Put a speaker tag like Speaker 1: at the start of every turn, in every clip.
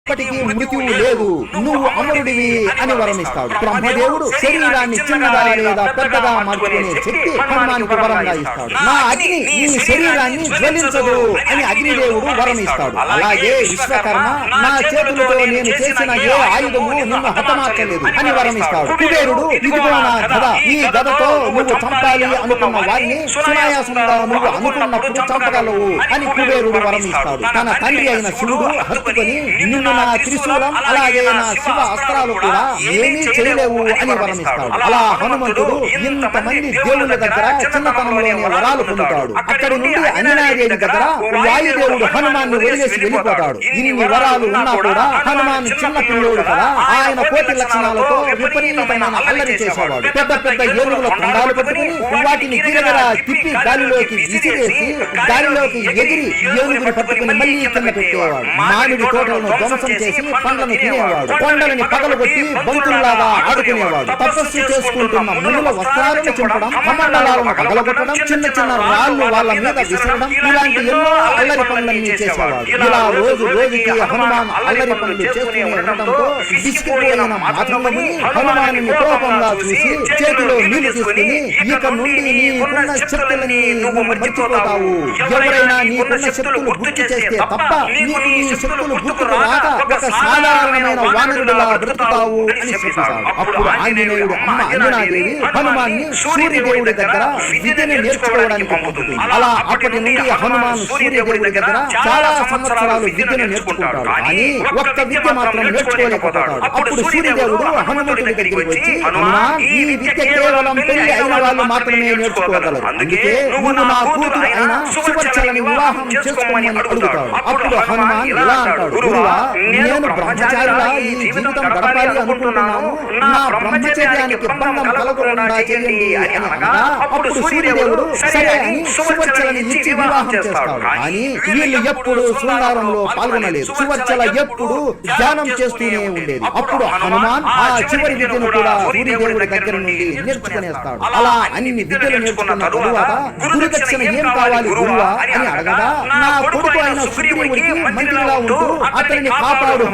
Speaker 1: ఇప్పటికీ మృత్యువు లేదు, నువ్వు అమరుడివి అని వరమిస్తాడు. బ్రహ్మదేవుడు శరీరాన్ని చిన్నగా లేదా పెద్దగా మార్చుకునే శక్తి హనుమానికి వరంగా ఇస్తాడు. నా అగ్ని నీ శరీరాన్ని జ్వలించదు అని అగ్నిదేవుడు వరమిస్తాడు. అలాగే విశ్వకర్మ నా చేతులతో నేను చేసిన ఏ ఆయుధము నిన్ను హతమార్చలేదు అని వరమిస్తాడు. కుబేరుడు ఇదిగో నా గద, ఈ గదతో నువ్వు చంపాలి అనుకున్న వారిని సునాయాసంగా నువ్వు అనుకున్నప్పుడు చంపగలవు అని కుబేరుడు వరమిస్తాడు. తన తండ్రి అయిన శివుడు హత్తుకొని నిన్ను నా త్రిశూలం అలాగే నా శివ అస్త్రాలు కూడా ఏమీ చేయలేవు అని వరమిస్తాడు. అలా హనుమంతుడు ఇంతమంది దేవుళ్ళ దగ్గర చిన్నతనంలోనే వరాలు పొందుతాడు. అక్కడి నుండి అంజనాదేవి దగ్గర వాయుదేవుడు హనుమాన్ని వదిలేసి వెళ్ళిపోతాడు. ఇన్ని వరాలు ఉన్నా కూడా హనుమాన్ చిన్న పిల్లోడు కదా, ఆయన కోటి లక్షణాలతో విపరీతమైన అల్లరి చేసేవాడు. పెద్ద పెద్ద ఏనుగుల కొండాలు పట్టుకుని వాటిని గిరగర తిప్పి గాలిలోకి విసిరేసి గాలిలోకి ఎగిరి ఏనుగుని పట్టుకుని మళ్ళీ కింద పెట్టేవాడు. మామిడి తోటలను ధ్వంసం చేసి పండ్లను తినేవాడు. కొండలని పగలగొట్టి బంతుల్లాగా ఆడుకునేవాడు. తపస్సు చేసుకుంటున్న మునుల వస్త్రాలను చింపడం, కమండలాలను పగలగొట్టడం, చిన్న చిన్న రాళ్లు వాళ్ళ మీద విసరడం, ఇలాంటి ఎన్నో అల్లరి పనులన్నీ చేసేవాడు. ఇలా రోజు రోజుకి హనుమాన్ అల్లరి పనులు చేస్తూనే ఉండటంతో విసిగిపోయిన మాధవముని హనుమాను కోపంగా చూసి చేతిలో నీళ్లు తీసుకుని ఇక నుండి నీకున్న శక్తులని నువ్వు మర్చిపోతావు. ఎవరైనా నీకున్న శక్తులు గుర్తు చేస్తే తప్ప నీకు నీ శక్తులు గుర్తుకు రాక ఒక సాధారణమైన వానరుడిలా బ్రతుకుతావు అని చెప్పాడు. అప్పుడు ఆంజనేయుడు అమ్మ అంజనాదేవి హనుమాన్ని సూర్యదేవుడి దగ్గర విద్యను నేర్చుకోవడానికి పంపుతుంది. అలా అప్పటి నుండి హనుమాన్ సూర్యదేవుడి దగ్గర చాలా సంవత్సరాలు విద్యను నేర్చుకుంటాడు. కానీ ఒక్క విద్య మాత్రం నేర్చుకోలేకపోతాడు. అప్పుడు సూర్యదేవుడు హనుమంతుడి దగ్గరికి వచ్చి, హనుమాన్, ఈ విద్య కేవలం పెళ్లి అయిన వాళ్ళు మాత్రమే నేర్చుకోగలరు. అందుకే నువ్వు నా కూతురు అయిన సువర్చలని వివాహం చేసుకోమని అడుగుతాడు. అప్పుడు హనుమాన్ ఇలా అంటాడు, గురువా, నేను బ్రహ్మచారిగా ఈ జీవితం గడపాలి అనుకుంటున్నాను. నా బ్రహ్మచర్యానికి భంగం కలగకుండా చేయండి అని అనగా అప్పుడు సూర్యదేవుడు సరే అని సువర్చలని ఇచ్చి వివాహం చేస్తాడు. కానీ వీళ్ళు ఎప్పుడు శృంగారంలో పాల్గొనలేదు. సువర్చల ఎప్పుడు ధ్యానం చేస్తూనే ఉండేది. అప్పుడు హనుమాన్ ఆ చివరి విద్యను కూడా సూర్యదేవుడి దగ్గర నుండి నేర్చుకునేస్తాడు. అలా అన్ని విద్యలు నేర్చుకున్న తరువాత గురుదక్షిణ ఏం కావాలి గురువా అని అడగగా, నా కొడుకు అయిన సుగ్రీవుడికి మంత్రిగా ఉంటూ అతనిని కాపాడు,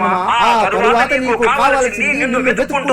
Speaker 1: ఆ తరువాత నీకు కావాల్సింది నువ్వు వెతుక్కుంటూ